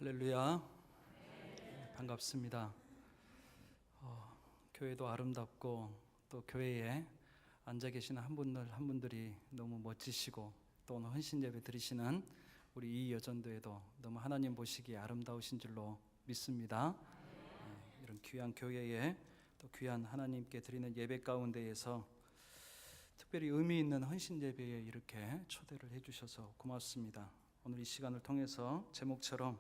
할렐루야. 반갑습니다. 교회도 아름답고 또 교회에 앉아 계시는 한 분들이 너무 멋지시고 또 오늘 헌신 예배 드리시는 우리 이 여전도에도 너무 하나님 보시기에 아름다우신 줄로 믿습니다. 이런 귀한 교회에 또 귀한 하나님께 드리는 예배 가운데에서 특별히 의미 있는 헌신 예배에 이렇게 초대를 해주셔서 고맙습니다. 오늘 이 시간을 통해서 제목처럼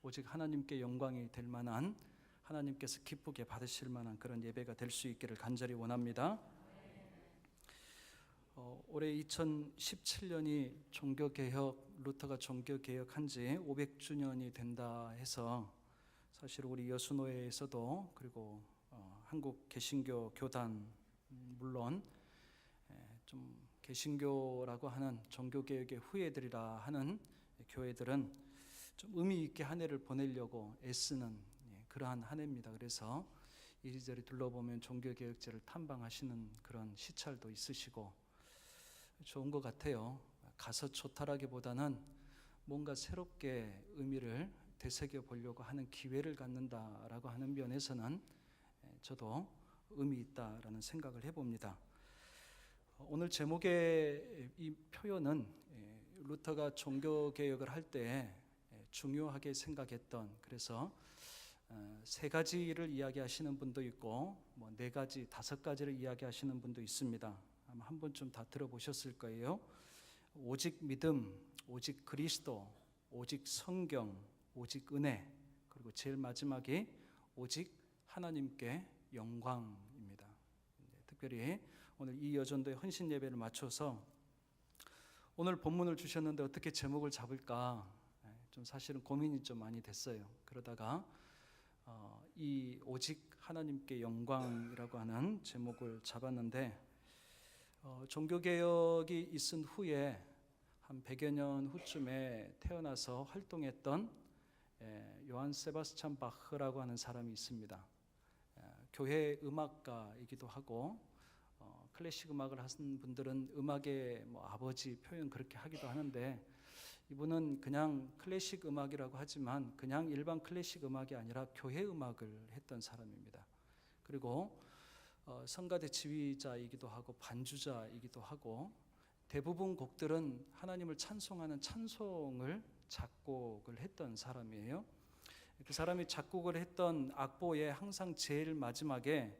오직 하나님께 영광이 될 만한, 하나님께서 기쁘게 받으실 만한 그런 예배가 될 수 있기를 간절히 원합니다. 올해 2017년이 루터가 종교개혁한 지 500주년이 된다 해서 사실 우리 여수노회에서도 그리고 한국 개신교 교단 물론 좀 개신교라고 하는 종교개혁의 후예들이라 하는 교회들은 좀 의미 있게 한 해를 보내려고 애쓰는 그러한 한 해입니다. 그래서 이리저리 둘러보면 종교개혁제를 탐방하시는 그런 시찰도 있으시고 좋은 것 같아요. 가서 좋다라기보다는 뭔가 새롭게 의미를 되새겨 보려고 하는 기회를 갖는다라고 하는 면에서는 저도 의미 있다라는 생각을 해봅니다. 오늘 제목의 이 표현은 루터가 종교개혁을 할 때 중요하게 생각했던, 그래서 세 가지를 이야기하시는 분도 있고 네 가지, 다섯 가지를 이야기하시는 분도 있습니다. 아마 한 번쯤 다 들어보셨을 거예요. 오직 믿음, 오직 그리스도, 오직 성경, 오직 은혜, 그리고 제일 마지막에 오직 하나님께 영광입니다. 특별히 오늘 이 여전도의 헌신 예배를 맞춰서 오늘 본문을 주셨는데 어떻게 제목을 잡을까 좀 사실은 고민이 좀 많이 됐어요. 그러다가 이 오직 하나님께 영광이라고 하는 제목을 잡았는데 종교개혁이 있은 후에 한 100여 년 후쯤에 태어나서 활동했던 요한 세바스찬 바흐라고 하는 사람이 있습니다. 교회 음악가이기도 하고 클래식 음악을 하신 분들은 음악의 아버지 표현 그렇게 하기도 하는데 이분은 그냥 클래식 음악이라고 하지만 그냥 일반 클래식 음악이 아니라 교회 음악을 했던 사람입니다. 그리고 성가대 지휘자이기도 하고 반주자이기도 하고 대부분 곡들은 하나님을 찬송하는 찬송을 작곡을 했던 사람이에요. 그 사람이 작곡을 했던 악보에 항상 제일 마지막에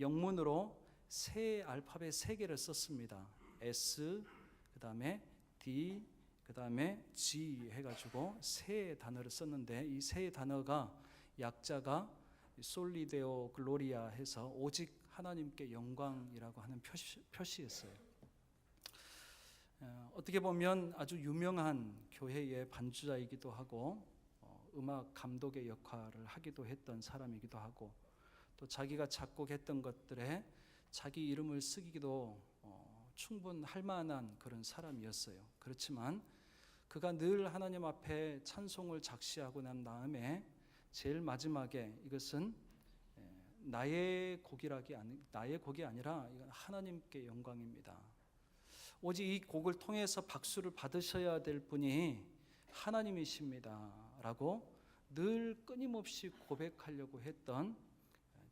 영문으로 세 알파벳 세 개를 썼습니다. S, 그 다음에 D, 그 다음에 G 해가지고 세 단어를 썼는데 이 세 단어가 약자가 솔리데오 글로리아 해서 오직 하나님께 영광이라고 하는 표시였어요. 어떻게 보면 아주 유명한 교회의 반주자이기도 하고 음악 감독의 역할을 하기도 했던 사람이기도 하고 또 자기가 작곡했던 것들에 자기 이름을 쓰기도 충분할 만한 그런 사람이었어요. 그렇지만 그가 늘 하나님 앞에 찬송을 작시하고 난 다음에 제일 마지막에 이것은 나의 곡이 아니라 이건 하나님께 영광입니다. 오직 이 곡을 통해서 박수를 받으셔야 될 분이 하나님이십니다 라고 늘 끊임없이 고백하려고 했던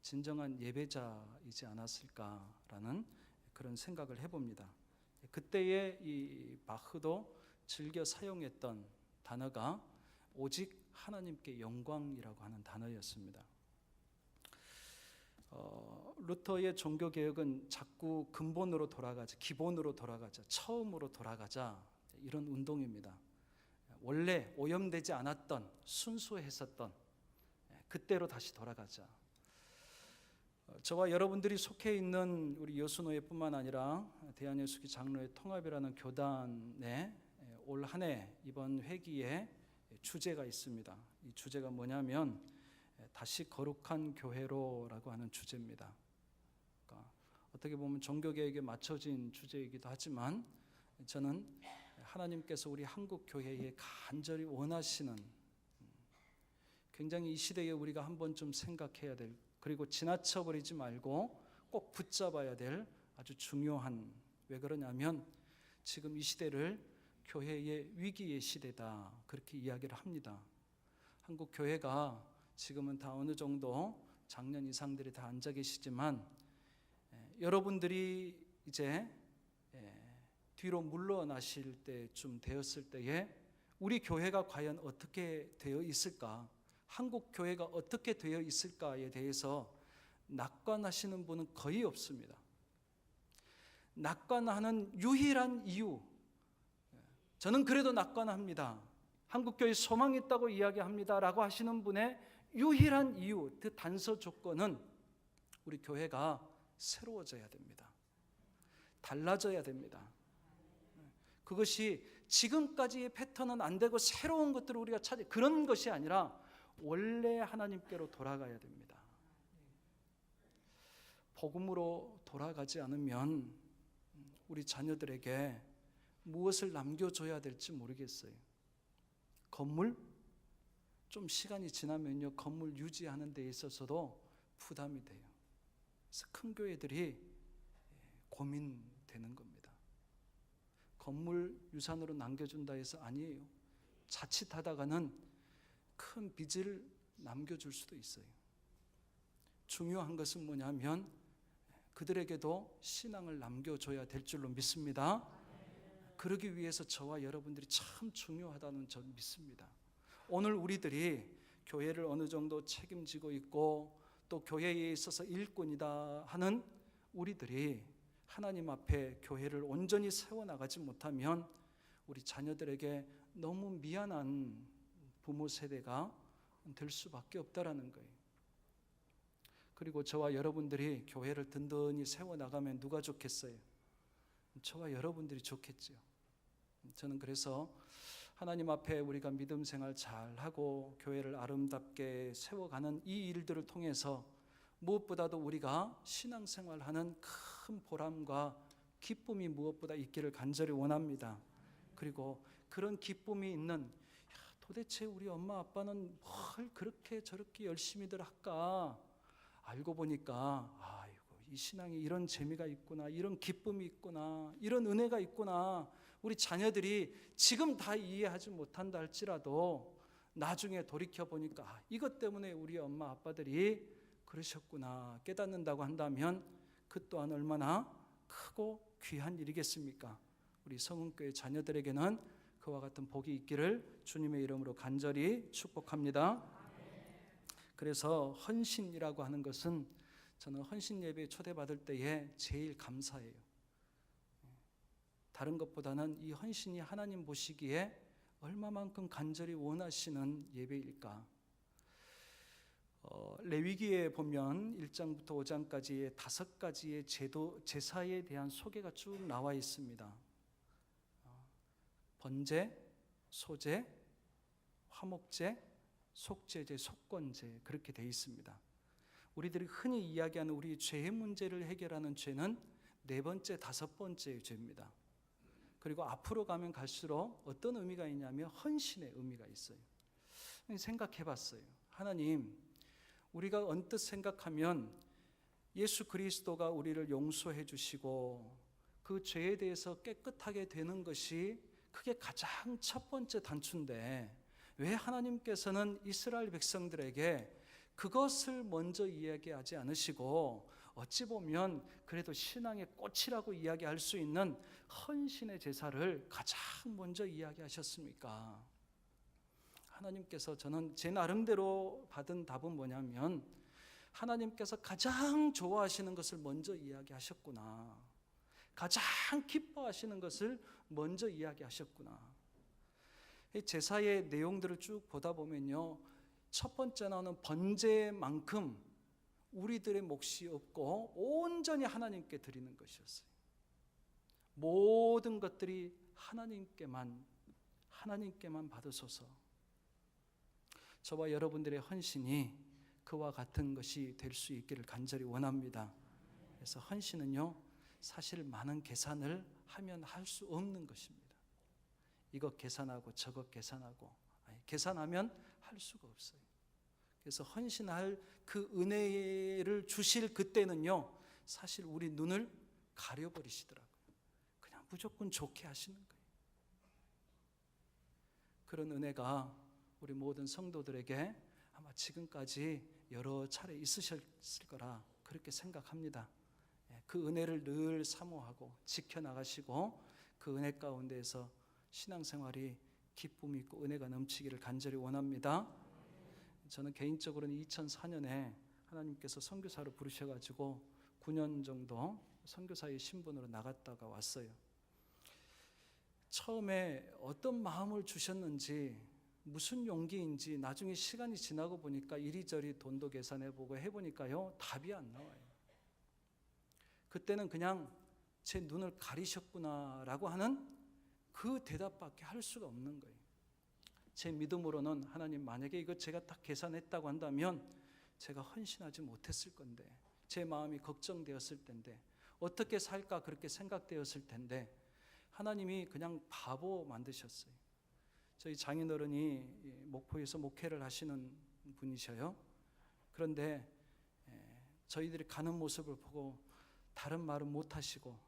진정한 예배자이지 않았을까라는 그런 생각을 해봅니다. 그때의 이 바흐도 즐겨 사용했던 단어가 오직 하나님께 영광이라고 하는 단어였습니다. 루터의 종교개혁은 자꾸 근본으로 돌아가자, 기본으로 돌아가자, 처음으로 돌아가자 이런 운동입니다. 원래 오염되지 않았던, 순수했었던 그때로 다시 돌아가자. 저와 여러분들이 속해 있는 우리 여수노회뿐만 아니라 대한예수교 장로회 통합이라는 교단에 올 한 해 이번 회기에 주제가 있습니다. 이 주제가 뭐냐면 다시 거룩한 교회로라고 하는 주제입니다. 그러니까 어떻게 보면 종교개혁에 맞춰진 주제이기도 하지만 저는 하나님께서 우리 한국 교회에 간절히 원하시는, 굉장히 이 시대에 우리가 한 번쯤 생각해야 될, 그리고 지나쳐버리지 말고 꼭 붙잡아야 될 아주 중요한, 왜 그러냐면 지금 이 시대를 교회의 위기의 시대다 그렇게 이야기를 합니다. 한국 교회가 지금은 다 어느 정도 장년 이상들이 다 앉아 계시지만 여러분들이 이제 뒤로 물러나실 때쯤 되었을 때에 우리 교회가 과연 어떻게 되어 있을까, 한국 교회가 어떻게 되어 있을까에 대해서 낙관하시는 분은 거의 없습니다. 낙관하는 유일한 이유, 저는 그래도 낙관합니다, 한국 교회 소망이 있다고 이야기합니다 라고 하시는 분의 유일한 이유, 그 단서 조건은 우리 교회가 새로워져야 됩니다. 달라져야 됩니다. 그것이 지금까지의 패턴은 안 되고 새로운 것들을 우리가 찾아, 그런 것이 아니라 원래 하나님께로 돌아가야 됩니다. 복음으로 돌아가지 않으면 우리 자녀들에게 무엇을 남겨줘야 될지 모르겠어요. 건물? 좀 시간이 지나면요, 건물 유지하는 데 있어서도 부담이 돼요. 그래서 큰 교회들이 고민되는 겁니다. 건물 유산으로 남겨준다 해서 아니에요. 자칫하다가는 큰 빚을 남겨줄 수도 있어요. 중요한 것은 뭐냐면 그들에게도 신앙을 남겨줘야 될 줄로 믿습니다. 그러기 위해서 저와 여러분들이 참 중요하다는 점 믿습니다. 오늘 우리들이 교회를 어느 정도 책임지고 있고 또 교회에 있어서 일꾼이다 하는 우리들이 하나님 앞에 교회를 온전히 세워나가지 못하면 우리 자녀들에게 너무 미안한 부모 세대가 될 수밖에 없다라는 거예요. 그리고 저와 여러분들이 교회를 든든히 세워나가면 누가 좋겠어요? 저와 여러분들이 좋겠지요. 저는 그래서 하나님 앞에 우리가 믿음 생활 잘하고 교회를 아름답게 세워가는 이 일들을 통해서 무엇보다도 우리가 신앙생활하는 큰 보람과 기쁨이 무엇보다 있기를 간절히 원합니다. 그리고 그런 기쁨이 있는, 도대체 우리 엄마 아빠는 뭘 그렇게 저렇게 열심히들 할까? 알고 보니까 아이고, 이 신앙에 이런 재미가 있구나, 이런 기쁨이 있구나, 이런 은혜가 있구나. 우리 자녀들이 지금 다 이해하지 못한다 할지라도 나중에 돌이켜 보니까 이것 때문에 우리 엄마 아빠들이 그러셨구나 깨닫는다고 한다면 그 또한 얼마나 크고 귀한 일이겠습니까? 우리 성은교회 자녀들에게는 그와 같은 복이 있기를 주님의 이름으로 간절히 축복합니다. 그래서 헌신이라고 하는 것은 저는 헌신 예배에 초대받을 때에 제일 감사해요. 다른 것보다는 이 헌신이 하나님 보시기에 얼마만큼 간절히 원하시는 예배일까? 레위기에 보면 1장부터 5장까지의 5가지의 제사에 대한 소개가 쭉 나와 있습니다. 번제, 소제, 화목제, 속죄제, 속건제, 그렇게 되어 있습니다. 우리들이 흔히 이야기하는 우리 죄의 문제를 해결하는 죄는 4번째, 5번째 죄입니다. 그리고 앞으로 가면 갈수록 어떤 의미가 있냐면 헌신의 의미가 있어요. 생각해 봤어요. 하나님, 우리가 언뜻 생각하면 예수 그리스도가 우리를 용서해 주시고 그 죄에 대해서 깨끗하게 되는 것이 그게 가장 첫 번째 단추인데 왜 하나님께서는 이스라엘 백성들에게 그것을 먼저 이야기하지 않으시고 어찌 보면 그래도 신앙의 꽃이라고 이야기할 수 있는 헌신의 제사를 가장 먼저 이야기하셨습니까? 하나님께서, 저는 제 나름대로 받은 답은 뭐냐면 하나님께서 가장 좋아하시는 것을 먼저 이야기하셨구나, 가장 기뻐하시는 것을 먼저 이야기하셨구나. 제사의 내용들을 쭉 보다 보면요, 첫 번째 나오는 번제만큼 우리들의 몫이 없고 온전히 하나님께 드리는 것이었어요. 모든 것들이 하나님께만 받으소서. 저와 여러분들의 헌신이 그와 같은 것이 될 수 있기를 간절히 원합니다. 그래서 헌신은요, 사실 많은 계산을 하면 할 수 없는 것입니다. 이것 계산하고 저것 계산하고, 계산하면 할 수가 없어요. 그래서 헌신할 그 은혜를 주실 그때는요, 사실 우리 눈을 가려버리시더라고요. 그냥 무조건 좋게 하시는 거예요. 그런 은혜가 우리 모든 성도들에게 아마 지금까지 여러 차례 있으셨을 거라 그렇게 생각합니다. 그 은혜를 늘 사모하고 지켜나가시고 그 은혜 가운데에서 신앙생활이 기쁨이 있고 은혜가 넘치기를 간절히 원합니다. 저는 개인적으로는 2004년에 하나님께서 선교사로 부르셔가지고 9년 정도 선교사의 신분으로 나갔다가 왔어요. 처음에 어떤 마음을 주셨는지 무슨 용기인지 나중에 시간이 지나고 보니까 이리저리 돈도 계산해보고 해보니까요, 답이 안 나와요. 그때는 그냥 제 눈을 가리셨구나라고 하는 그 대답밖에 할 수가 없는 거예요. 제 믿음으로는 하나님, 만약에 이거 제가 딱 계산했다고 한다면 제가 헌신하지 못했을 건데, 제 마음이 걱정되었을 텐데, 어떻게 살까 그렇게 생각되었을 텐데 하나님이 그냥 바보 만드셨어요. 저희 장인어른이 목포에서 목회를 하시는 분이셔요. 그런데 저희들이 가는 모습을 보고 다른 말은 못하시고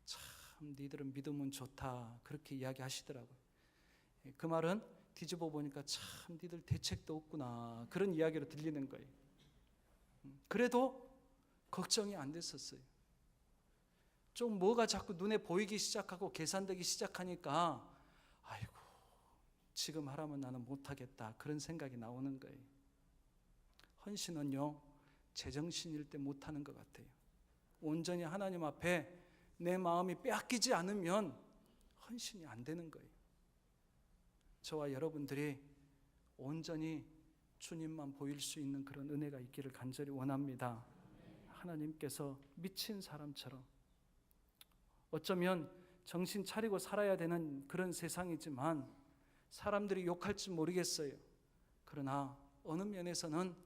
참 니들은 믿음은 좋다 그렇게 이야기하시더라고요. 그 말은 뒤집어 보니까 참 니들 대책도 없구나 그런 이야기로 들리는 거예요. 그래도 걱정이 안 됐었어요. 좀 뭐가 자꾸 눈에 보이기 시작하고 계산되기 시작하니까 아이고 지금 하라면 나는 못하겠다 그런 생각이 나오는 거예요. 헌신은요, 제정신일 때 못하는 것 같아요. 온전히 하나님 앞에 내 마음이 빼앗기지 않으면 헌신이 안 되는 거예요. 저와 여러분들이 온전히 주님만 보일 수 있는 그런 은혜가 있기를 간절히 원합니다. 하나님께서 미친 사람처럼, 어쩌면 정신 차리고 살아야 되는 그런 세상이지만 사람들이 욕할지 모르겠어요. 그러나 어느 면에서는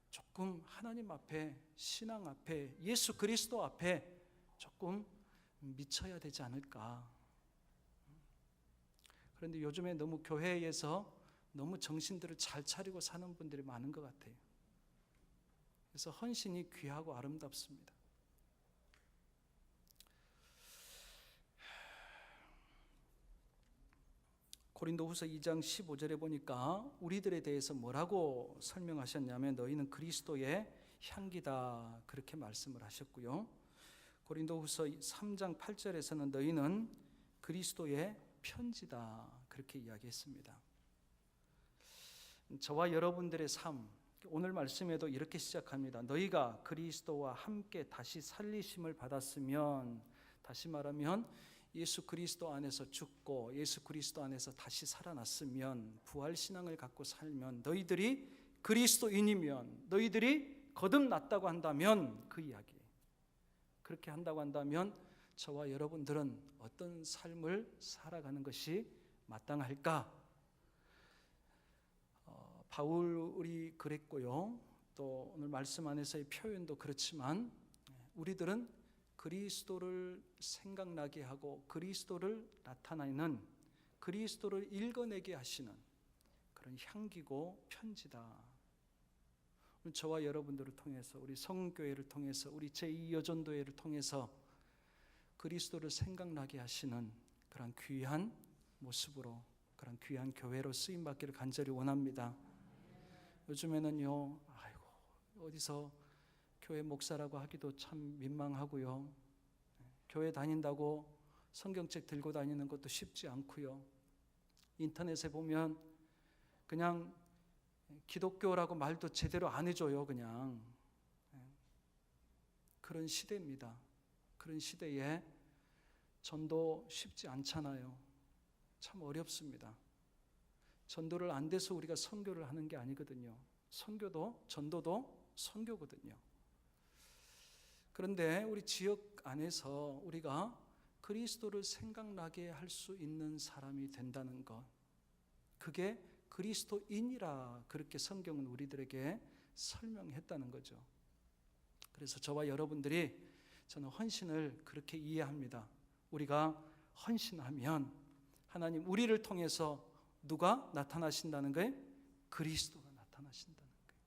조금 하나님 앞에, 신앙 앞에, 예수 그리스도 앞에 조금 미쳐야 되지 않을까. 그런데 요즘에 너무 교회에서 너무 정신들을 잘 차리고 사는 분들이 많은 것 같아요. 그래서 헌신이 귀하고 아름답습니다. 고린도후서 2장 15절에 보니까 우리들에 대해서 뭐라고 설명하셨냐면 너희는 그리스도의 향기다 그렇게 말씀을 하셨고요. 고린도후서 3장 8절에서는 너희는 그리스도의 편지다 그렇게 이야기했습니다. 저와 여러분들의 삶, 오늘 말씀에도 이렇게 시작합니다. 너희가 그리스도와 함께 다시 살리심을 받았으면, 다시 말하면 예수 그리스도 안에서 죽고 예수 그리스도 안에서 다시 살아났으면, 부활신앙을 갖고 살면, 너희들이 그리스도인이면, 너희들이 거듭났다고 한다면, 그 이야기 그렇게 한다고 한다면 저와 여러분들은 어떤 삶을 살아가는 것이 마땅할까? 바울이 그랬고요. 또 오늘 말씀 안에서의 표현도 그렇지만 우리들은 그리스도를 생각나게 하고 그리스도를 나타내는, 그리스도를 읽어내게 하시는 그런 향기고 편지다. 저와 여러분들을 통해서, 우리 성교회를 통해서, 우리 제2여전도회를 통해서 그리스도를 생각나게 하시는 그런 귀한 모습으로, 그런 귀한 교회로 쓰임받기를 간절히 원합니다. 요즘에는요, 아이고 어디서 교회 목사라고 하기도 참 민망하고요. 교회 다닌다고 성경책 들고 다니는 것도 쉽지 않고요. 인터넷에 보면 그냥 기독교라고 말도 제대로 안 해줘요. 그냥 그런 시대입니다. 그런 시대에 전도 쉽지 않잖아요. 참 어렵습니다. 전도를 안 돼서 우리가 선교를 하는 게 아니거든요. 선교도, 전도도 선교거든요. 그런데 우리 지역 안에서 우리가 그리스도를 생각나게 할 수 있는 사람이 된다는 것, 그게 그리스도인이라 그렇게 성경은 우리들에게 설명했다는 거죠. 그래서 저와 여러분들이, 저는 헌신을 그렇게 이해합니다. 우리가 헌신하면 하나님 우리를 통해서 누가 나타나신다는 거예요? 그리스도가 나타나신다는 거예요.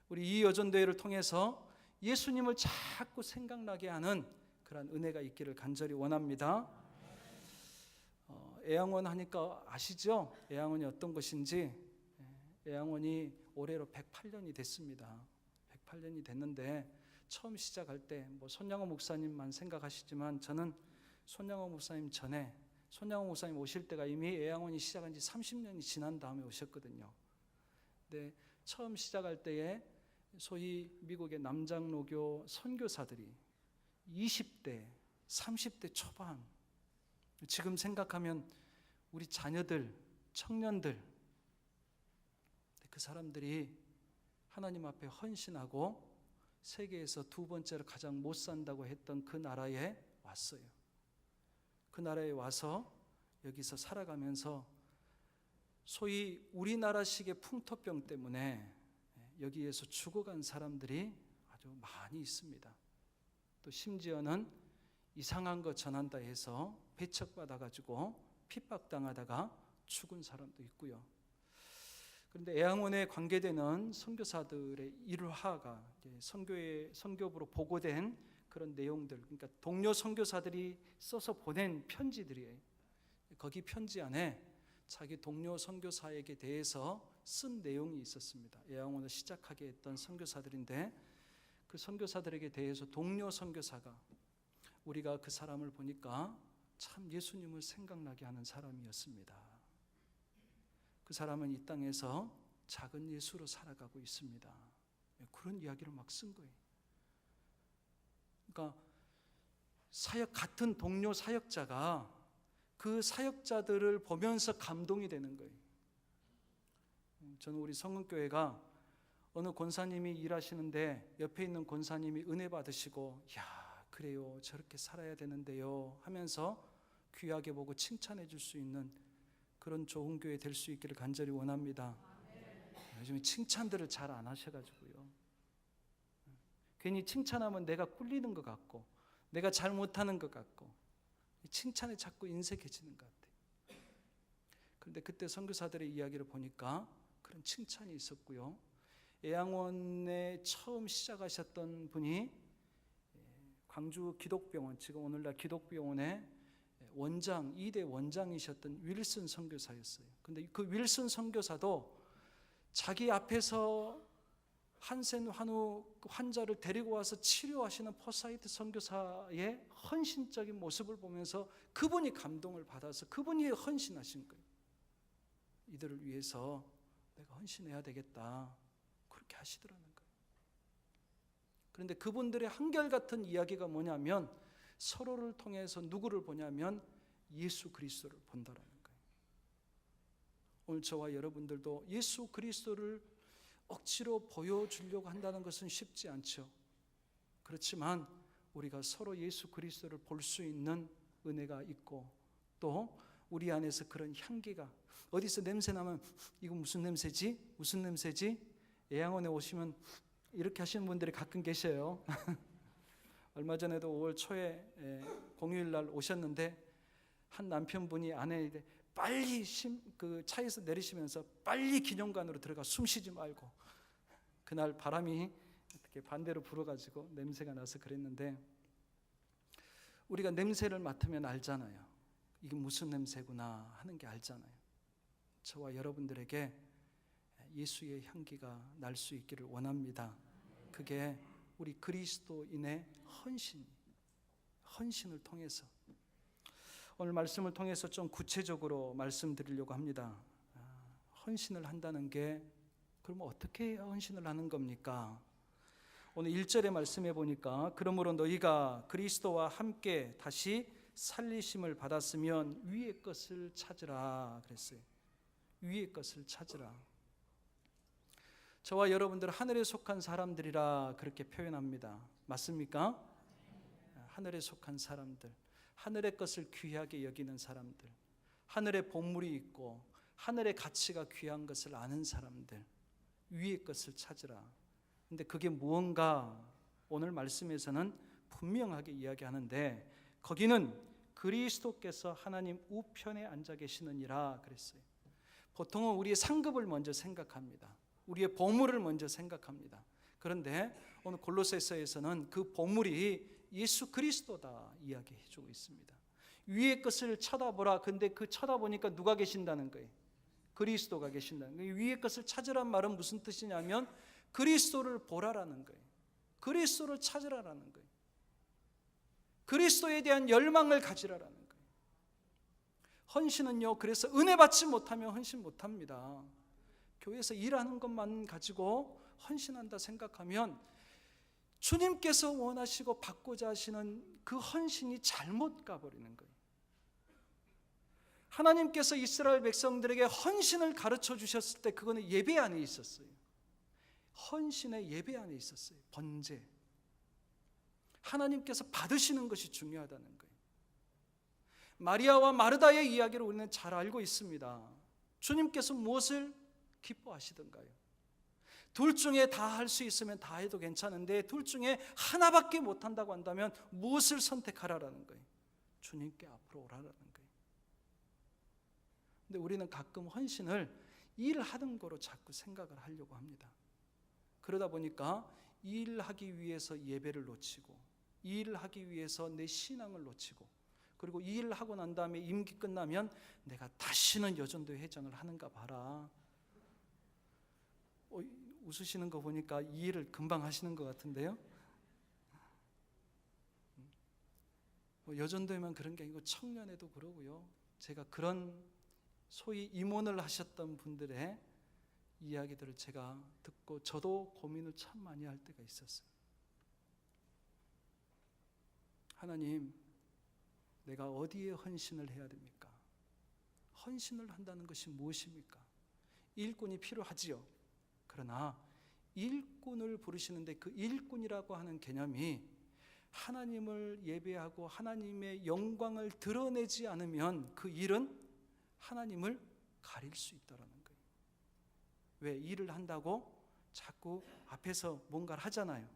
우리 이 여전도회를 통해서 예수님을 자꾸 생각나게 하는 그런 은혜가 있기를 간절히 원합니다. 애양원 하니까 아시죠? 애양원이 어떤 것인지. 애양원이 올해로 108년이 됐습니다. 108년이 됐는데 처음 시작할 때 손양호 목사님만 생각하시지만 저는 손양호 목사님 전에 손양호 목사님 오실 때가 이미 애양원이 시작한 지 30년이 지난 다음에 오셨거든요. 근데 처음 시작할 때에 소위 미국의 남장로교 선교사들이 20대, 30대 초반, 지금 생각하면 우리 자녀들, 청년들, 그 사람들이 하나님 앞에 헌신하고 세계에서 두 번째로 가장 못 산다고 했던 그 나라에 왔어요. 그 나라에 와서 여기서 살아가면서 소위 우리나라식의 풍토병 때문에 여기에서 죽어간 사람들이 아주 많이 있습니다. 또 심지어는 이상한 거 전한다 해서 배척받아가지고 핍박당하다가 죽은 사람도 있고요. 그런데 애양원에 관계되는 선교사들의 일화가 선교부로 보고된 그런 내용들, 그러니까 동료 선교사들이 써서 보낸 편지들이에요. 거기 편지 안에 자기 동료 선교사에게 대해서 쓴 내용이 있었습니다. 애양원을 시작하게 했던 선교사들인데 그 선교사들에게 대해서 동료 선교사가 우리가 그 사람을 보니까 참 예수님을 생각나게 하는 사람이었습니다. 그 사람은 이 땅에서 작은 예수로 살아가고 있습니다. 그런 이야기를 막 쓴 거예요. 그러니까 같은 동료 사역자가 그 사역자들을 보면서 감동이 되는 거예요. 저는 우리 성은교회가 어느 권사님이 일하시는데 옆에 있는 권사님이 은혜 받으시고 야 그래요 저렇게 살아야 되는데요 하면서 귀하게 보고 칭찬해 줄 수 있는 그런 좋은 교회 될 수 있기를 간절히 원합니다. 요즘에 칭찬들을 잘 안 하셔가지고요. 괜히 칭찬하면 내가 꿀리는 것 같고 내가 잘 못하는 것 같고 칭찬에 자꾸 인색해지는 것 같아요. 그런데 그때 선교사들의 이야기를 보니까 그런 칭찬이 있었고요. 애양원에 처음 시작하셨던 분이 광주 기독병원, 지금 오늘날 기독병원의 원장, 2대 원장이셨던 윌슨 선교사였어요. 근데 그 윌슨 선교사도 자기 앞에서 한센 환우 환자를 데리고 와서 치료하시는 포사이트 선교사의 헌신적인 모습을 보면서 그분이 감동을 받아서 그분이 헌신하신 거예요. 이들을 위해서 내가 헌신해야 되겠다 그렇게 하시더라는 거예요. 그런데 그분들의 한결같은 이야기가 뭐냐면 서로를 통해서 누구를 보냐면 예수 그리스도를 본다라는 거예요. 오늘 저와 여러분들도 예수 그리스도를 억지로 보여주려고 한다는 것은 쉽지 않죠. 그렇지만 우리가 서로 예수 그리스도를 볼 수 있는 은혜가 있고 또 우리 안에서 그런 향기가 어디서 냄새 나면 이거 무슨 냄새지? 무슨 냄새지? 애양원에 오시면 이렇게 하시는 분들이 가끔 계셔요. 얼마 전에도 5월 초에 공휴일 날 오셨는데 한 남편분이 아내 빨리 그 차에서 내리시면서 빨리 기념관으로 들어가 숨 쉬지 말고 그날 바람이 어떻게 반대로 불어가지고 냄새가 나서 그랬는데 우리가 냄새를 맡으면 알잖아요. 이게 무슨 냄새구나 하는 게 알잖아요. 저와 여러분들에게 예수의 향기가 날 수 있기를 원합니다. 그게 우리 그리스도인의 헌신을 통해서 오늘 말씀을 통해서 좀 구체적으로 말씀드리려고 합니다. 헌신을 한다는 게 그러면 어떻게 헌신을 하는 겁니까? 오늘 1절의 말씀해 보니까 그러므로 너희가 그리스도와 함께 다시 살리심을 받았으면 위의 것을 찾으라 그랬어요. 위의 것을 찾으라. 저와 여러분들 하늘에 속한 사람들이라 그렇게 표현합니다. 맞습니까? 하늘에 속한 사람들, 하늘의 것을 귀하게 여기는 사람들, 하늘의 보물이 있고 하늘의 가치가 귀한 것을 아는 사람들, 위의 것을 찾으라. 근데 그게 무언가 오늘 말씀에서는 분명하게 이야기하는데 거기는 그리스도께서 하나님 우편에 앉아 계시느니라 그랬어요. 보통은 우리의 상급을 먼저 생각합니다. 우리의 보물을 먼저 생각합니다. 그런데 오늘 골로새서에서는 그 보물이 예수 그리스도다 이야기해 주고 있습니다. 위의 것을 쳐다보라. 근데 그 쳐다보니까 누가 계신다는 거예요? 그리스도가 계신다는 거예요. 위의 것을 찾으란 말은 무슨 뜻이냐면 그리스도를 보라라는 거예요. 그리스도를 찾으라라는 거예요. 그리스도에 대한 열망을 가지라라는 거예요. 헌신은요, 그래서 은혜 받지 못하면 헌신 못합니다. 교회에서 일하는 것만 가지고 헌신한다 생각하면 주님께서 원하시고 받고자 하시는 그 헌신이 잘못 가버리는 거예요. 하나님께서 이스라엘 백성들에게 헌신을 가르쳐 주셨을 때 그거는 예배 안에 있었어요. 헌신의 예배 안에 있었어요. 번제. 하나님께서 받으시는 것이 중요하다는 거예요. 마리아와 마르다의 이야기를 우리는 잘 알고 있습니다. 주님께서 무엇을 기뻐하시던가요? 둘 중에 다 할 수 있으면 다 해도 괜찮은데 둘 중에 하나밖에 못한다고 한다면 무엇을 선택하라라는 거예요? 주님께 앞으로 오라라는 거예요. 근데 우리는 가끔 헌신을 일하는 거로 자꾸 생각을 하려고 합니다. 그러다 보니까 일하기 위해서 예배를 놓치고 일하기 위해서 내 신앙을 놓치고 그리고 일하고 난 다음에 임기 끝나면 내가 다시는 여전도회 회장을 하는가 봐라. 웃으시는 거 보니까 이 일을 금방 하시는 것 같은데요. 여전도에만 그런 게 아니고 청년에도 그러고요. 제가 그런 소위 임원을 하셨던 분들의 이야기들을 제가 듣고 저도 고민을 참 많이 할 때가 있었어요. 하나님, 내가 어디에 헌신을 해야 됩니까? 헌신을 한다는 것이 무엇입니까? 일꾼이 필요하지요. 그러나 일꾼을 부르시는데 그 일꾼이라고 하는 개념이 하나님을 예배하고 하나님의 영광을 드러내지 않으면 그 일은 하나님을 가릴 수 있다라는 거예요. 왜? 일을 한다고 자꾸 앞에서 뭔가를 하잖아요.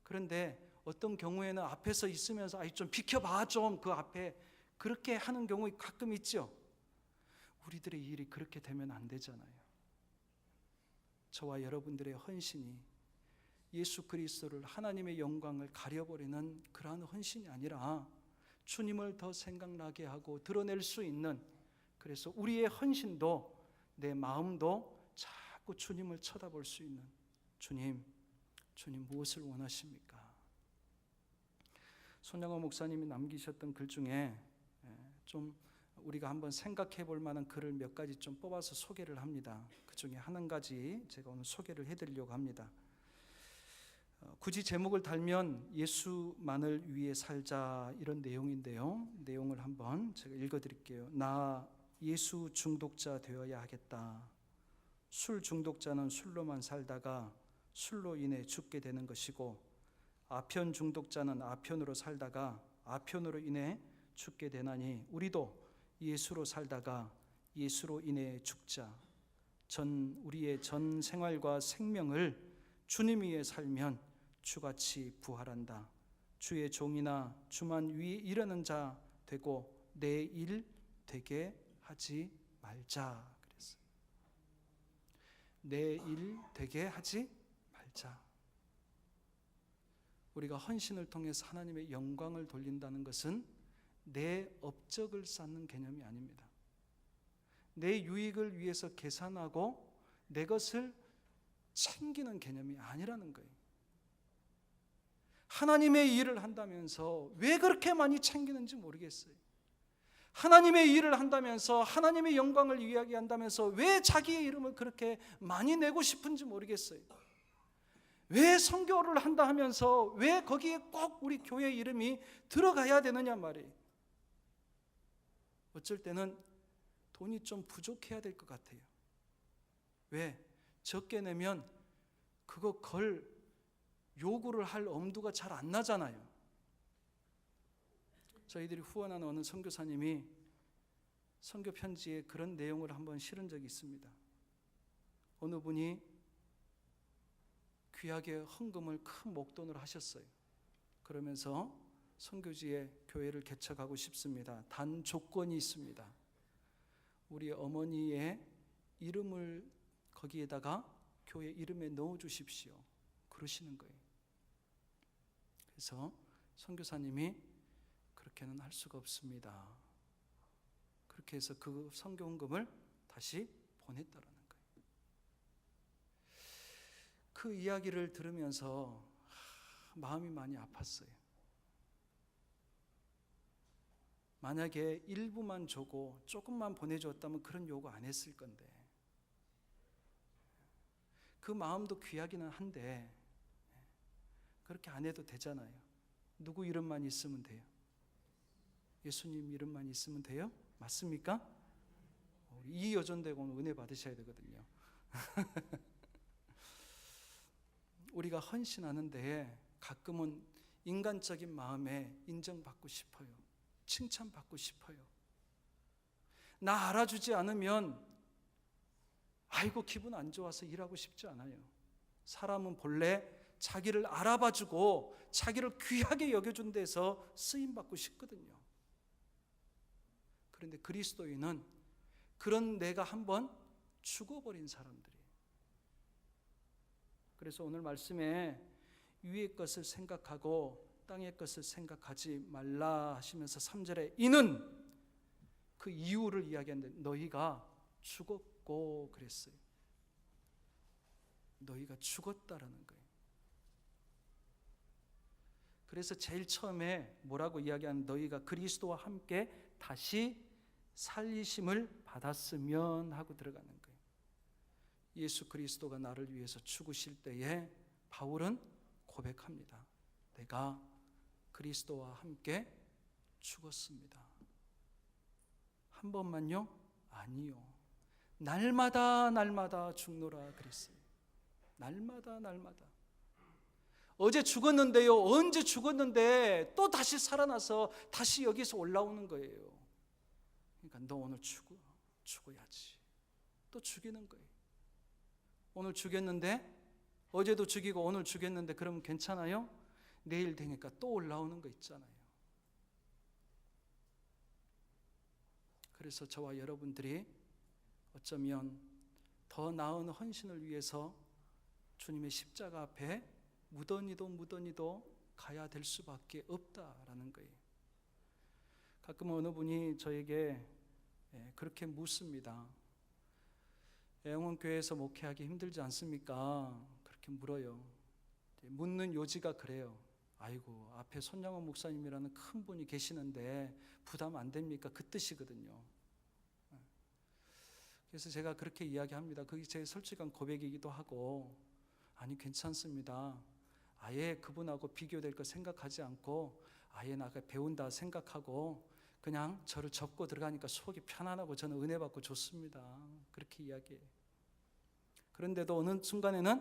그런데 어떤 경우에는 앞에서 있으면서 좀 비켜봐 좀 그 앞에 그렇게 하는 경우 가끔 있죠. 우리들의 일이 그렇게 되면 안 되잖아요. 저와 여러분들의 헌신이 예수 그리스도를 하나님의 영광을 가려버리는 그러한 헌신이 아니라 주님을 더 생각나게 하고 드러낼 수 있는, 그래서 우리의 헌신도 내 마음도 자꾸 주님을 쳐다볼 수 있는, 주님 무엇을 원하십니까? 손양호 목사님이 남기셨던 글 중에 좀 우리가 한번 생각해 볼 만한 글을 몇 가지 좀 뽑아서 소개를 합니다. 그 중에 한 가지 제가 오늘 소개를 해드리려고 합니다. 굳이 제목을 달면 예수만을 위해 살자, 이런 내용인데요. 내용을 한번 제가 읽어드릴게요. 나 예수 중독자 되어야 하겠다. 술 중독자는 술로만 살다가 술로 인해 죽게 되는 것이고, 아편 중독자는 아편으로 살다가 아편으로 인해 죽게 되나니 우리도 예수로 살다가 예수로 인해 죽자. 우리의 전 생활과 생명을 주님 위에 살면 주같이 부활한다. 주의 종이나 주만 위에 이르는 자 되고 내 일 되게 하지 말자 그랬어요. 내 일 되게 하지 말자. 우리가 헌신을 통해서 하나님의 영광을 돌린다는 것은 내 업적을 쌓는 개념이 아닙니다. 내 유익을 위해서 계산하고 내 것을 챙기는 개념이 아니라는 거예요. 하나님의 일을 한다면서 왜 그렇게 많이 챙기는지 모르겠어요. 하나님의 일을 한다면서 하나님의 영광을 이야기한다면서 왜 자기의 이름을 그렇게 많이 내고 싶은지 모르겠어요. 왜 선교를 한다 하면서 왜 거기에 꼭 우리 교회 이름이 들어가야 되느냐 말이에요. 어쩔 때는 돈이 좀 부족해야 될 것 같아요. 왜? 적게 내면 그거 걸 요구를 할 엄두가 잘 안 나잖아요. 저희들이 후원하는 어느 선교사님이 선교 편지에 그런 내용을 한번 실은 적이 있습니다. 어느 분이 귀하게 헌금을 큰 목돈으로 하셨어요. 그러면서 선교지에 교회를 개척하고 싶습니다. 단 조건이 있습니다. 우리 어머니의 이름을 거기에다가 교회 이름에 넣어 주십시오. 그러시는 거예요. 그래서 선교사님이 그렇게는 할 수가 없습니다. 그렇게 해서 그 성경금을 다시 보냈다라는 거예요. 그 이야기를 들으면서 마음이 많이 아팠어요. 만약에 일부만 주고 조금만 보내줬다면 그런 요구 안 했을 건데, 그 마음도 귀하기는 한데 그렇게 안 해도 되잖아요. 누구 이름만 있으면 돼요? 예수님 이름만 있으면 돼요? 맞습니까? 이 여전되고는 은혜 받으셔야 되거든요. 우리가 헌신하는데 가끔은 인간적인 마음에 인정받고 싶어요. 칭찬받고 싶어요. 나 알아주지 않으면 아이고 기분 안 좋아서 일하고 싶지 않아요. 사람은 본래 자기를 알아봐주고 자기를 귀하게 여겨준 데서 쓰임받고 싶거든요. 그런데 그리스도인은 그런 내가 한번 죽어버린 사람들이에요. 그래서 오늘 말씀에 위의 것을 생각하고 땅의 것을 생각하지 말라 하시면서 3절에 이는 그 이유를 이야기하는데 너희가 죽었고 그랬어요. 너희가 죽었다라는 거예요. 그래서 제일 처음에 뭐라고 이야기하는 너희가 그리스도와 함께 다시 살리심을 받았으면 하고 들어가는 거예요. 예수 그리스도가 나를 위해서 죽으실 때에 바울은 고백합니다. 내가 그리스도와 함께 죽었습니다. 한 번만요? 아니요. 날마다 죽노라 그랬어요. 날마다. 어제 죽었는데요. 언제 죽었는데 또 다시 살아나서 다시 여기서 올라오는 거예요. 그러니까 너 오늘 죽어야지. 또 죽이는 거예요. 오늘 죽였는데 어제도 죽이고 오늘 죽였는데 그러면 괜찮아요? 내일 되니까 또 올라오는 거 있잖아요. 그래서 저와 여러분들이 어쩌면 더 나은 헌신을 위해서 주님의 십자가 앞에 무던히도 가야 될 수밖에 없다라는 거예요. 가끔 어느 분이 저에게 그렇게 묻습니다. 영원교회에서 목회하기 힘들지 않습니까? 그렇게 물어요. 묻는 요지가 그래요. 아이고 앞에 손양원 목사님이라는 큰 분이 계시는데 부담 안 됩니까? 그 뜻이거든요. 그래서 제가 그렇게 이야기합니다. 그게 제 솔직한 고백이기도 하고 아니 괜찮습니다. 아예 그분하고 비교될 거 생각하지 않고 아예 나가 배운다 생각하고 그냥 저를 접고 들어가니까 속이 편안하고 저는 은혜 받고 좋습니다. 그렇게 이야기해요. 그런데도 어느 순간에는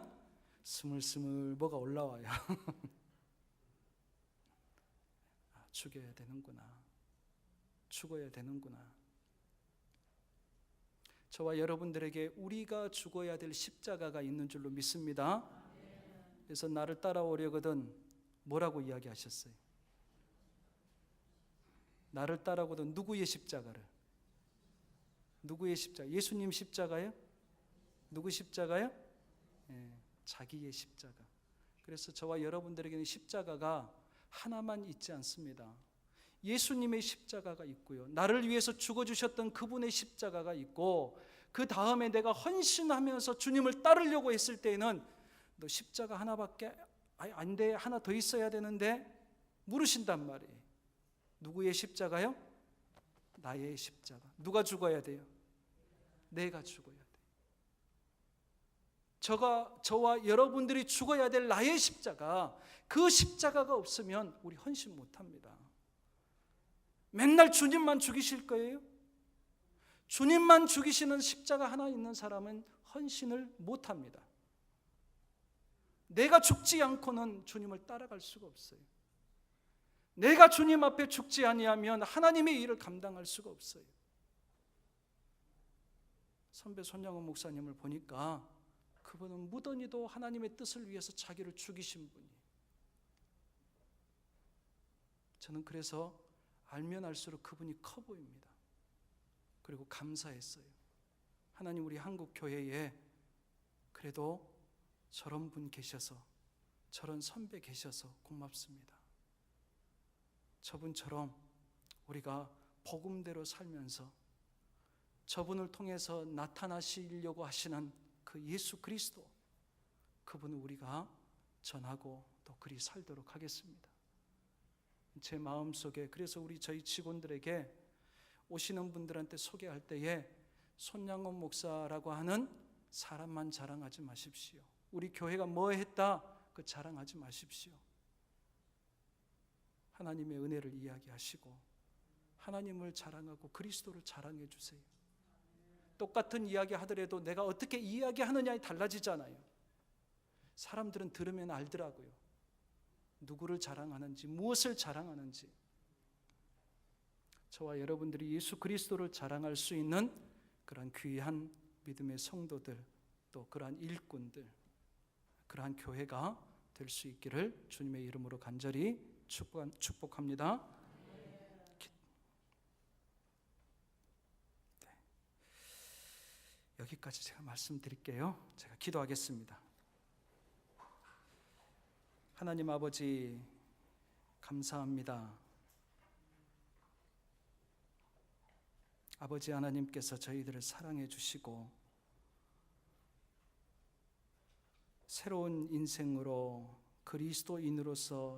스물스물 뭐가 올라와요. 죽어야 되는구나. 저와 여러분들에게 우리가 죽어야 될 십자가가 있는 줄로 믿습니다. 그래서 나를 따라오려거든 뭐라고 이야기하셨어요? 나를 따라오거든 누구의 십자가를? 누구의 십자가? 예수님 십자가요? 누구 십자가요? 자기의 십자가. 그래서 저와 여러분들에게는 십자가가 하나만 있지 않습니다. 예수님의 십자가가 있고요. 나를 위해서 죽어주셨던 그분의 십자가가 있고 그 다음에 내가 헌신하면서 주님을 따르려고 했을 때에는 너 십자가 하나밖에 안 돼. 하나 더 있어야 되는데 물으신단 말이에요. 누구의 십자가요? 나의 십자가. 누가 죽어야 돼요? 내가 죽어야 돼요. 저와 여러분들이 죽어야 될 나의 십자가, 그 십자가가 없으면 우리 헌신 못합니다. 맨날 주님만 죽이실 거예요? 주님만 죽이시는 십자가 하나 있는 사람은 헌신을 못합니다. 내가 죽지 않고는 주님을 따라갈 수가 없어요. 내가 주님 앞에 죽지 아니하면 하나님의 일을 감당할 수가 없어요. 선배 손양원 목사님을 보니까 그분은 무던히도 하나님의 뜻을 위해서 자기를 죽이신 분이에요. 저는 그래서 알면 알수록 그분이 커 보입니다. 그리고 감사했어요. 하나님 우리 한국 교회에 그래도 저런 분 계셔서, 저런 선배 계셔서 고맙습니다. 저분처럼 우리가 복음대로 살면서 저분을 통해서 나타나시려고 하시는 그 예수 그리스도, 그분을 우리가 전하고 또 그리 살도록 하겠습니다. 제 마음속에 그래서 저희 직원들에게 오시는 분들한테 소개할 때에 손양원 목사라고 하는 사람만 자랑하지 마십시오. 우리 교회가 뭐 했다 그 자랑하지 마십시오. 하나님의 은혜를 이야기하시고 하나님을 자랑하고 그리스도를 자랑해 주세요. 똑같은 이야기 하더라도 내가 어떻게 이야기하느냐에 달라지잖아요. 사람들은 들으면 알더라고요. 누구를 자랑하는지, 무엇을 자랑하는지. 저와 여러분들이 예수 그리스도를 자랑할 수 있는 그러한 귀한 믿음의 성도들, 또 그러한 일꾼들, 그러한 교회가 될 수 있기를 주님의 이름으로 간절히 축복합니다. 네. 여기까지 제가 말씀드릴게요. 제가 기도하겠습니다. 하나님 아버지, 감사합니다. 아버지 하나님께서 저희들을 사랑해 주시고 새로운 인생으로 그리스도인으로서